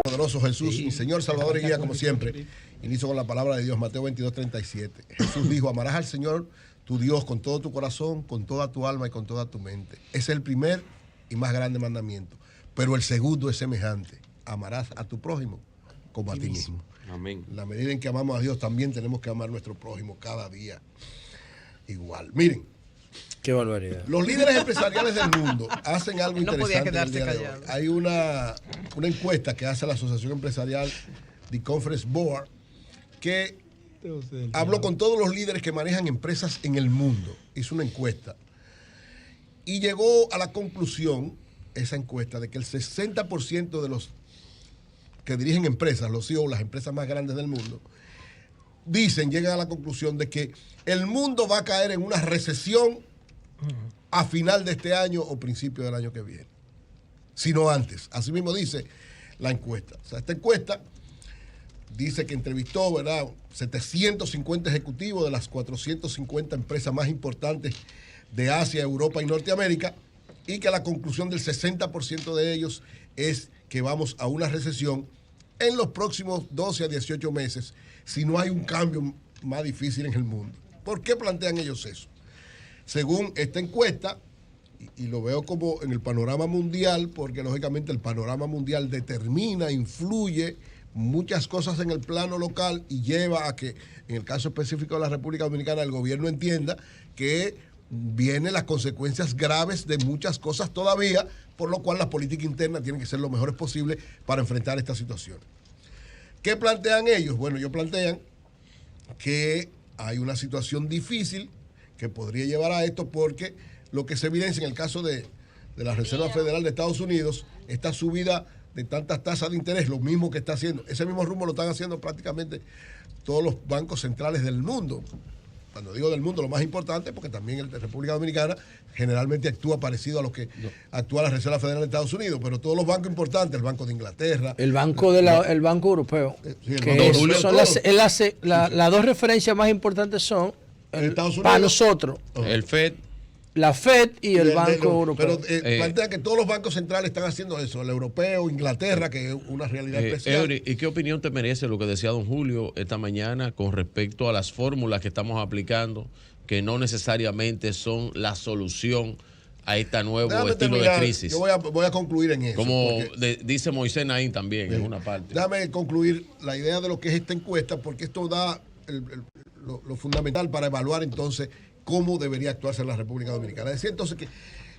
Poderoso Jesús, mi Señor, Salvador y Guía, como siempre. Inicio con la palabra de Dios, Mateo 22:37. Jesús dijo: amarás al Señor tu Dios con todo tu corazón, con toda tu alma y con toda tu mente. Ese es el primer y más grande mandamiento. Pero el segundo es semejante: amarás a tu prójimo como a ti mismo. Amén. En la medida en que amamos a Dios, también tenemos que amar a nuestro prójimo cada día igual. Miren, qué barbaridad. Los líderes empresariales del mundo hacen algo no podía interesante. quedarse El día de hoy. callado. Hay una encuesta que hace la Asociación Empresarial The Conference Board, que habló con todos los líderes que manejan empresas en el mundo. Hizo una encuesta y llegó a la conclusión, esa encuesta, de que el 60% de los que dirigen empresas, los CEO, las empresas más grandes del mundo, llegan a la conclusión de que el mundo va a caer en una recesión a final de este año o principio del año que viene, sino antes. Así mismo dice la encuesta. O sea, esta encuesta dice que entrevistó, ¿verdad?, 750 ejecutivos de las 450 empresas más importantes de Asia, Europa y Norteamérica, y que la conclusión del 60% de ellos es que vamos a una recesión en los próximos 12 a 18 meses si no hay un cambio más difícil en el mundo. ¿Por qué plantean ellos eso? Según esta encuesta, y lo veo como en el panorama mundial, porque lógicamente el panorama mundial determina, influye muchas cosas en el plano local y lleva a que, en el caso específico de la República Dominicana, el gobierno entienda que vienen las consecuencias graves de muchas cosas todavía, por lo cual la política interna tiene que ser lo mejores posible para enfrentar esta situación. ¿Qué plantean ellos? Bueno, ellos plantean que hay una situación difícil que podría llevar a esto, porque lo que se evidencia en el caso de la Reserva Federal de Estados Unidos, esta subida de tantas tasas de interés, lo mismo que está haciendo, ese mismo rumbo lo están haciendo prácticamente todos los bancos centrales del mundo. Cuando digo del mundo, lo más importante, porque también el de República Dominicana generalmente actúa parecido a lo que actúa la Reserva Federal de Estados Unidos, pero todos los bancos importantes, el Banco de Inglaterra, el Banco el Banco Europeo, sí, el que Banco son las dos referencias más importantes son para nosotros, el FED, la FED y el Banco Europeo. Pero plantea que todos los bancos centrales están haciendo eso, el europeo, Inglaterra, que es una realidad especial. ¿Y qué opinión te merece lo que decía don Julio esta mañana con respecto a las fórmulas que estamos aplicando, que no necesariamente son la solución a este nuevo estilo de crisis? Yo voy a concluir en eso. Como dice Moisés Naín también, en una parte. Déjame concluir la idea de lo que es esta encuesta, porque esto da lo fundamental para evaluar entonces cómo debería actuarse en la República Dominicana. Es decir, entonces, que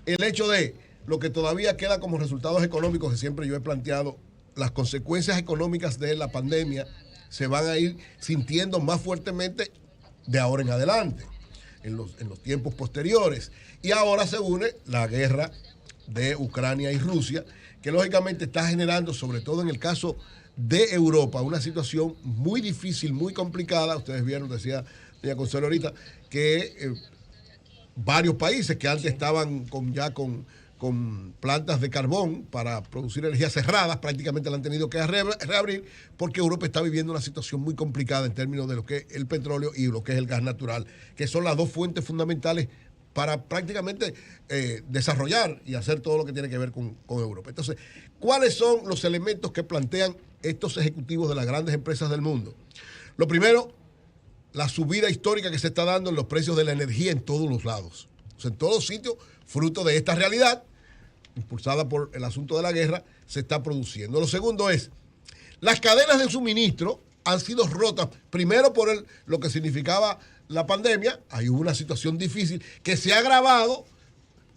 el hecho de lo que todavía queda como resultados económicos, que siempre yo he planteado, las consecuencias económicas de la pandemia se van a ir sintiendo más fuertemente de ahora en adelante, en los tiempos posteriores. Y ahora se une la guerra de Ucrania y Rusia, que lógicamente está generando, sobre todo en el caso de Europa, una situación muy difícil, muy complicada. Ustedes vieron, decía doña Consuelo ahorita, que varios países que antes estaban con plantas de carbón para producir energías cerradas, prácticamente la han tenido que reabrir, porque Europa está viviendo una situación muy complicada en términos de lo que es el petróleo y lo que es el gas natural, que son las dos fuentes fundamentales para prácticamente desarrollar y hacer todo lo que tiene que ver con Europa. Entonces, ¿cuáles son los elementos que plantean estos ejecutivos de las grandes empresas del mundo? Lo primero, la subida histórica que se está dando en los precios de la energía en todos los lados. O sea, en todos los sitios, fruto de esta realidad, impulsada por el asunto de la guerra, se está produciendo. Lo segundo es, las cadenas de suministro han sido rotas, primero por lo que significaba la pandemia. Hay una situación difícil que se ha agravado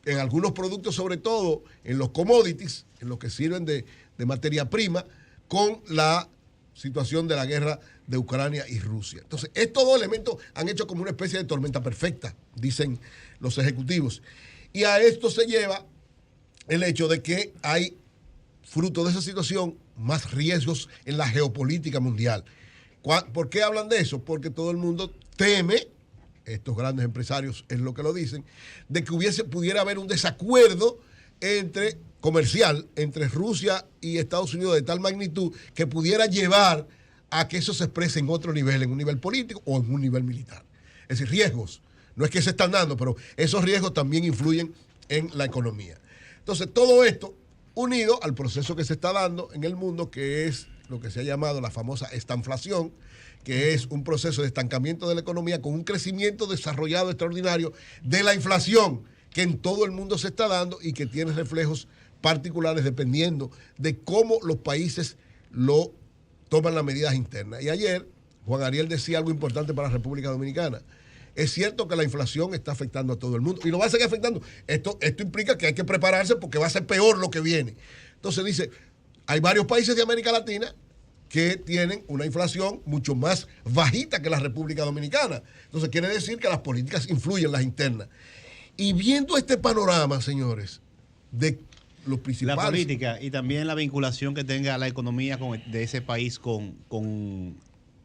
en algunos productos, sobre todo en los commodities, en los que sirven de materia prima, con la situación de la guerra de Ucrania y Rusia. Entonces, estos dos elementos han hecho como una especie de tormenta perfecta, dicen los ejecutivos. Y a esto se lleva el hecho de que hay, fruto de esa situación, más riesgos en la geopolítica mundial. ¿Por qué hablan de eso? Porque todo el mundo teme, estos grandes empresarios es lo que lo dicen, de que pudiera haber un desacuerdo comercial entre Rusia y Estados Unidos de tal magnitud que pudiera llevar a que eso se exprese en otro nivel, en un nivel político o en un nivel militar. Es decir, riesgos. No es que se están dando, pero esos riesgos también influyen en la economía. Entonces, todo esto unido al proceso que se está dando en el mundo, que es lo que se ha llamado la famosa estanflación, que es un proceso de estancamiento de la economía con un crecimiento desarrollado extraordinario de la inflación que en todo el mundo se está dando y que tiene reflejos particulares dependiendo de cómo los países lo toman las medidas internas. Y ayer Juan Ariel decía algo importante para la República Dominicana. Es cierto que la inflación está afectando a todo el mundo y lo va a seguir afectando. Esto implica que hay que prepararse porque va a ser peor lo que viene. Entonces dice, hay varios países de América Latina que tienen una inflación mucho más bajita que la República Dominicana. Entonces quiere decir que las políticas influyen en las internas. Y viendo este panorama, señores, de los principales... La política y también la vinculación que tenga la economía de ese país con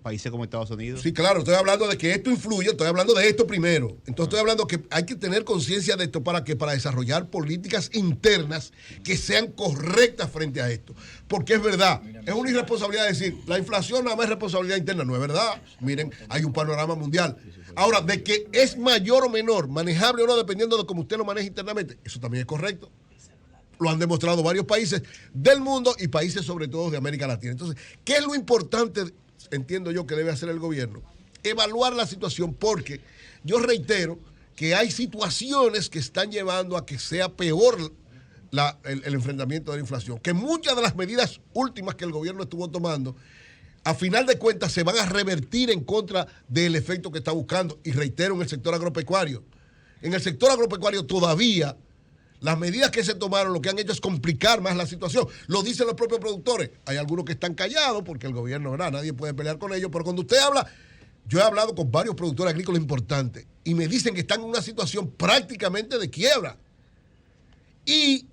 países como Estados Unidos. Sí, claro, estoy hablando de que esto influye, estoy hablando de esto primero. Entonces estoy hablando que hay que tener conciencia de esto para desarrollar políticas internas que sean correctas frente a esto. Porque es verdad, es una irresponsabilidad decir, la inflación nada más es responsabilidad interna, no es verdad. Miren, hay un panorama mundial. Ahora, de que es mayor o menor, manejable o no, dependiendo de cómo usted lo maneje internamente, eso también es correcto. Lo han demostrado varios países del mundo y países sobre todo de América Latina. Entonces, ¿qué es lo importante? Entiendo yo que debe hacer el gobierno, evaluar la situación, porque yo reitero que hay situaciones que están llevando a que sea peor el enfrentamiento de la inflación, que muchas de las medidas últimas que el gobierno estuvo tomando, a final de cuentas se van a revertir en contra del efecto que está buscando, y reitero, en el sector agropecuario. En el sector agropecuario todavía las medidas que se tomaron lo que han hecho es complicar más la situación. Lo dicen los propios productores. Hay algunos que están callados porque el gobierno, ¿verdad? Nadie puede pelear con ellos. Pero cuando usted habla, yo he hablado con varios productores agrícolas importantes y me dicen que están en una situación prácticamente de quiebra. Y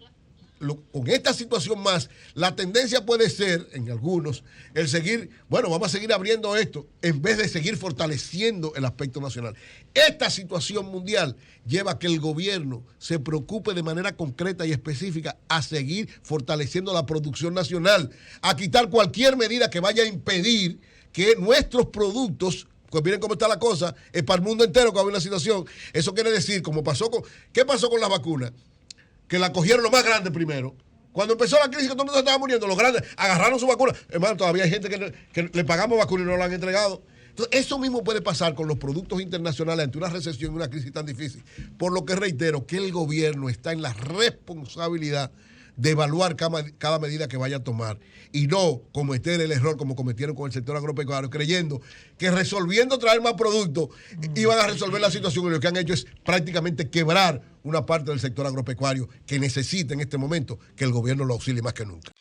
con esta situación más, la tendencia puede ser, en algunos, el seguir, bueno, vamos a seguir abriendo esto, en vez de seguir fortaleciendo el aspecto nacional. Esta situación mundial lleva a que el gobierno se preocupe de manera concreta y específica a seguir fortaleciendo la producción nacional, a quitar cualquier medida que vaya a impedir que nuestros productos, pues miren cómo está la cosa, es para el mundo entero que va a haber una situación. Eso quiere decir, ¿qué pasó con las vacunas? Que la cogieron lo más grande primero. Cuando empezó la crisis, que todo el mundo se estaba muriendo, los grandes agarraron su vacuna. Hermano, todavía hay gente que le pagamos vacunas y no la han entregado. Entonces, eso mismo puede pasar con los productos internacionales ante una recesión y una crisis tan difícil. Por lo que reitero que el gobierno está en la responsabilidad de evaluar cada medida que vaya a tomar y no cometer el error como cometieron con el sector agropecuario, creyendo que resolviendo traer más productos iban a resolver la situación, y lo que han hecho es prácticamente quebrar una parte del sector agropecuario que necesita en este momento que el gobierno lo auxilie más que nunca.